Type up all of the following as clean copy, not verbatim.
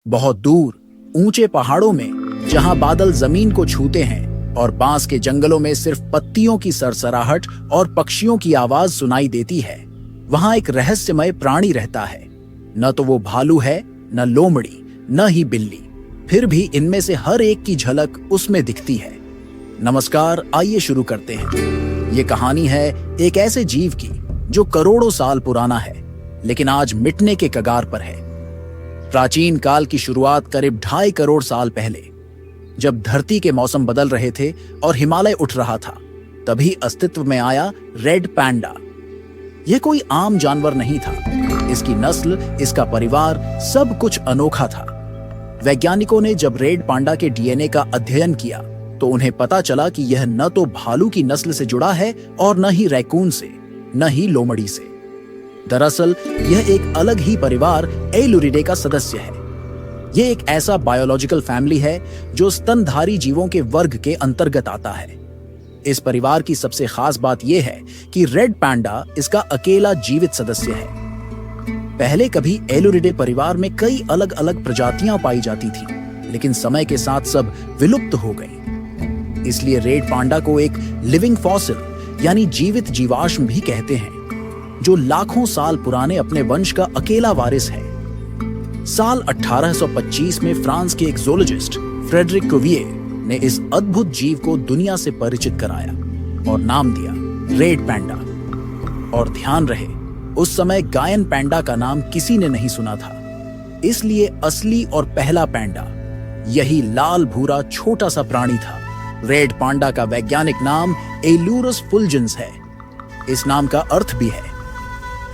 बहुत दूर ऊंचे पहाड़ों में जहां बादल जमीन को छूते हैं और बांस के जंगलों में सिर्फ पत्तियों की सरसराहट और पक्षियों की आवाज सुनाई देती है, वहां एक रहस्यमय प्राणी रहता है। न तो वो भालू है, न लोमड़ी, न ही बिल्ली, फिर भी इनमें से हर एक की झलक उसमें दिखती है। नमस्कार, आइए शुरू करते हैं। ये कहानी है एक ऐसे जीव की जो करोड़ों साल पुराना है, लेकिन आज मिटने के कगार पर है। प्राचीन काल की शुरुआत करीब 2.5 करोड़ साल पहले, जब धरती के मौसम बदल रहे थे और हिमालय उठ रहा था, तभी अस्तित्व में आया रेड पैंडा। यह कोई आम जानवर नहीं था। इसकी नस्ल, इसका परिवार, सब कुछ अनोखा था। वैज्ञानिकों ने जब रेड पांडा के डीएनए का अध्ययन किया तो उन्हें पता चला कि यह न तो भालू की नस्ल से जुड़ा है और न ही रैकून से, न ही लोमड़ी से। दरअसल यह एक अलग ही परिवार एलुरिडे का सदस्य है। यह एक ऐसा बायोलॉजिकल फैमिली है जो स्तनधारी जीवों के वर्ग के अंतर्गत आता है। इस परिवार की सबसे खास बात यह है कि रेड पैंडा इसका अकेला जीवित सदस्य है। पहले कभी एलुरिडे परिवार में कई अलग अलग प्रजातियां पाई जाती थी, लेकिन समय के साथ सब विलुप्त हो गई। इसलिए रेड पांडा को एक लिविंग फॉसिल यानी जीवित जीवाश्म भी कहते हैं, जो लाखों साल पुराने अपने वंश का अकेला वारिस है। साल 1825 में फ्रांस के एक ज़ूलॉजिस्ट फ्रेडरिक कुविये ने इस अद्भुत जीव को दुनिया से परिचित कराया और नाम दिया रेड पैंडा। और ध्यान रहे, उस समय गायन पैंडा का नाम किसी ने नहीं सुना था, इसलिए असली और पहला पैंडा यही लाल भूरा छोटा सा प्राणी था। रेड पांडा का वैज्ञानिक नाम एलुरस फुल्जेंस है। इस नाम का अर्थ भी है।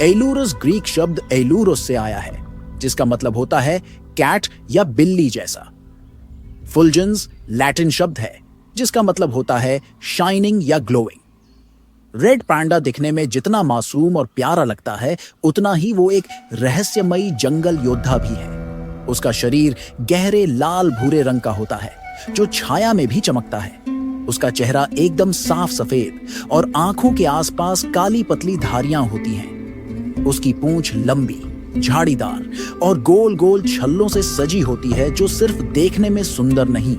एलुरस ग्रीक शब्द एलुरोस से आया है, जिसका मतलब होता है कैट या बिल्ली जैसा। फुल्जेंस लैटिन शब्द है, जिसका मतलब होता है शाइनिंग या ग्लोइंग। रेड पैंडा दिखने में जितना मासूम और प्यारा लगता है, उतना ही वो एक रहस्यमयी जंगल योद्धा भी है। उसका शरीर गहरे लाल भूरे रंग का होता है, जो छाया में भी चमकता है। उसका चेहरा एकदम साफ सफेद और आंखों के आसपास काली पतली धारियां होती हैं। उसकी पूंछ लंबी, झाड़ीदार और गोल गोल छल्लों से सजी होती है, जो सिर्फ देखने में सुंदर नहीं,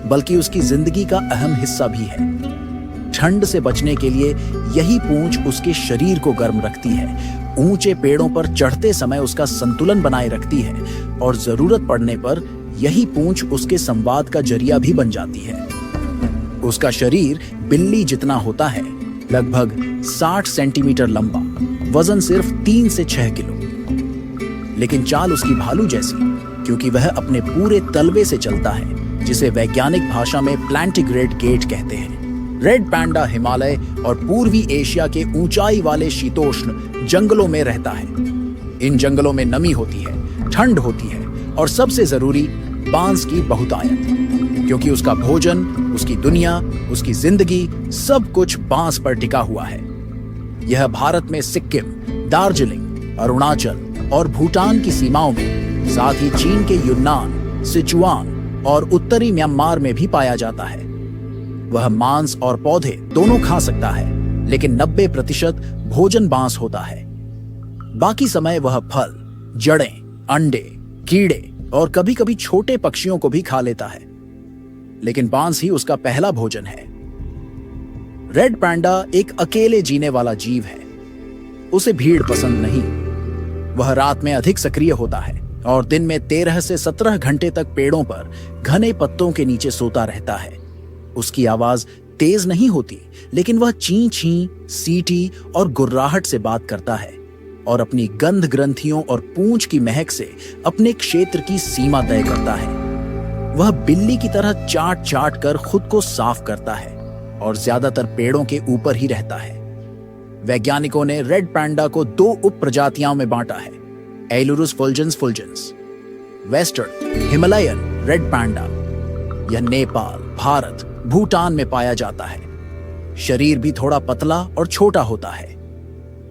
बल्कि उसकी जिंदगी का अहम हिस्सा भी है। ठंड से बचने के लिए यही पूंछ उसके शरीर को गर्म रखती है, ऊंचे पेड़ों पर चढ़ते समय उसका संतुलन बनाए रखती है, और जरूरत पड़ने पर यही पूंछ उसके संवाद का जरिया भी बन जाती है। उसका शरीर बिल्ली जितना होता है, लगभग 60 सेंटीमीटर लंबा, वजन सिर्फ 3 से 6 किलो। लेकिन चाल उसकी भालू जैसी, क्योंकि वह अपने पूरे तलवे से चलता है, जिसे वैज्ञानिक भाषा में प्लांटिग्रेड गेट कहते हैं। रेड पैंडा हिमालय और पूर्वी एशिया के ऊंचाई वाले शीतोष्ण जंगलों में रहता है। इन जंगलों में नमी होती है, ठंड होती है और सबसे जरूरी बांस की बहुतायत, क्योंकि उसका भोजन, उसकी दुनिया, उसकी जिंदगी सब कुछ बांस पर टिका हुआ है। यह भारत में सिक्किम, दार्जिलिंग, अरुणाचल और भूटान की सीमाओं में, साथ ही चीन के यूनान, सिचुआन और उत्तरी म्यांमार में भी पाया जाता है। वह मांस और पौधे दोनों खा सकता है, लेकिन 90% भोजन बांस होता है। बाकी समय वह फल, जड़ें, अंडे, कीड़े और कभी कभी छोटे पक्षियों को भी खा लेता है, लेकिन बांस ही उसका पहला भोजन है। रेड पैंडा एक अकेले जीने वाला जीव है। उसे भीड़ पसंद नहीं। वह रात में अधिक सक्रिय होता है और दिन में 13 से 17 घंटे तक पेड़ों पर घने पत्तों के नीचे सोता रहता है। उसकी आवाज तेज नहीं होती, लेकिन वह ची ची, सीटी और गुर्राहट से बात करता है और अपनी गंध ग्रंथियों और पूंछ की महक से अपने क्षेत्र की सीमा तय करता है। वह बिल्ली की तरह चाट चाट कर खुद को साफ करता है और ज्यादातर पेड़ों के ऊपर ही रहता है। वैज्ञानिकों ने रेड पैंडा को 2 उप प्रजातियों में बांटा है, एलुरस फुल्जेंस फुल्जेंस। वेस्टर्न हिमालयन रेड पैंडा, यह नेपाल, भारत, भूटान में पाया जाता है। शरीर भी थोड़ा पतला और छोटा होता है।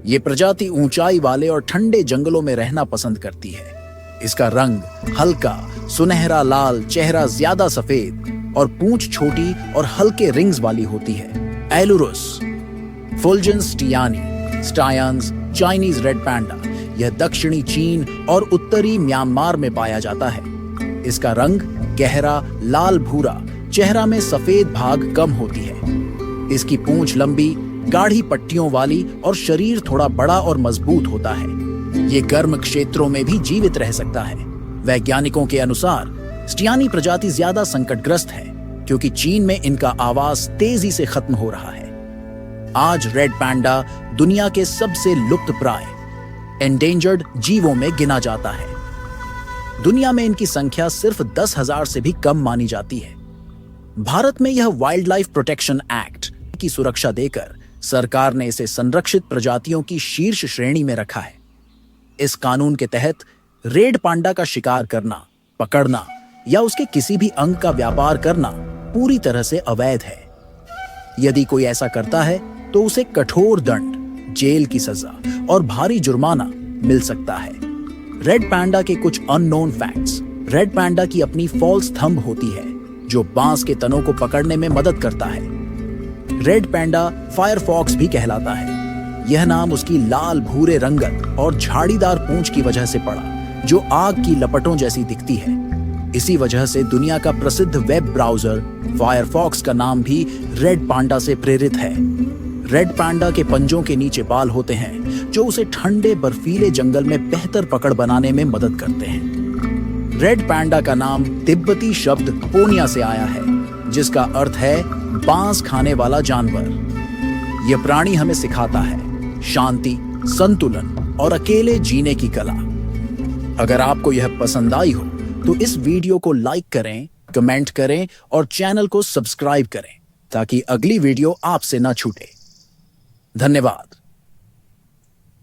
यह प्रजाति ऊंचाई वाले और ठंडे जंगलों में रहना पसंद करती है। इसका रंग हल्का सुनहरा लाल, चेहरा ज्यादा सफेद और पूंछ छोटी और हल्के रिंग्स वाली होती है। एलुरस फुल्जेंस स्टायंस चाइनीज रेड पैंडा, यह दक्षिणी चीन और उत्तरी म्यांमार में पाया जाता है। इसका रंग गहरा लाल भूरा, चेहरा में सफेद भाग कम होती है। इसकी पूंछ लंबी, गाढ़ी पट्टियों वाली और शरीर थोड़ा बड़ा और मजबूत होता है। ये गर्म क्षेत्रों में भी जीवित रह सकता है। वैज्ञानिकों के अनुसार स्टियानी प्रजाति ज्यादा संकटग्रस्त है क्योंकि चीन में इनका आवास तेजी से खत्म हो रहा है। आज रेड पैंडा दुनिया के सबसे लुप्तप्राय एंडेंजर्ड जीवों में गिना जाता है। दुनिया में इनकी संख्या सिर्फ 10,000 से भी कम मानी जाती है। भारत में यह वाइल्ड लाइफ प्रोटेक्शन एक्ट की सुरक्षा देकर सरकार ने इसे संरक्षित प्रजातियों की शीर्ष श्रेणी में रखा है। इस कानून के तहत रेड पांडा का शिकार करना, पकड़ना या उसके किसी भी अंग का व्यापार करना पूरी तरह से अवैध है। यदि कोई ऐसा करता है तो उसे कठोर दंड, जेल की सजा और भारी जुर्माना मिल सकता है। रेड पैंडा के कुछ अननोन फैक्ट्स। रेड पैंडा की अपनी फॉल्स थंब होती है जो बांस के तनों को पकड़ने में मदद करता है। रेड पैंडा फायर फॉक्स भी कहलाता है। यह नाम उसकी लाल भूरे रंगत और झाड़ीदार पूंछ की वजह से पड़ा, जो आग की लपटों जैसी दिखती है। इसी वजह से दुनिया का प्रसिद्ध वेब ब्राउजर फायरफॉक्स का नाम भी रेड पांडा से प्रेरित है। रेड पांडा के पंजों के नीचे बाल होते हैं जो उसे ठंडे बर्फीले जंगल में बेहतर पकड़ बनाने में मदद करते हैं। रेड पांडा का नाम तिब्बती शब्द पोनिया से आया है, जिसका अर्थ है बांस खाने वाला जानवर। यह प्राणी हमें सिखाता है शांति, संतुलन और अकेले जीने की कला। अगर आपको यह पसंद आई हो तो इस वीडियो को लाइक करें, कमेंट करें और चैनल को सब्सक्राइब करें ताकि अगली वीडियो आपसे ना छूटे। धन्यवाद।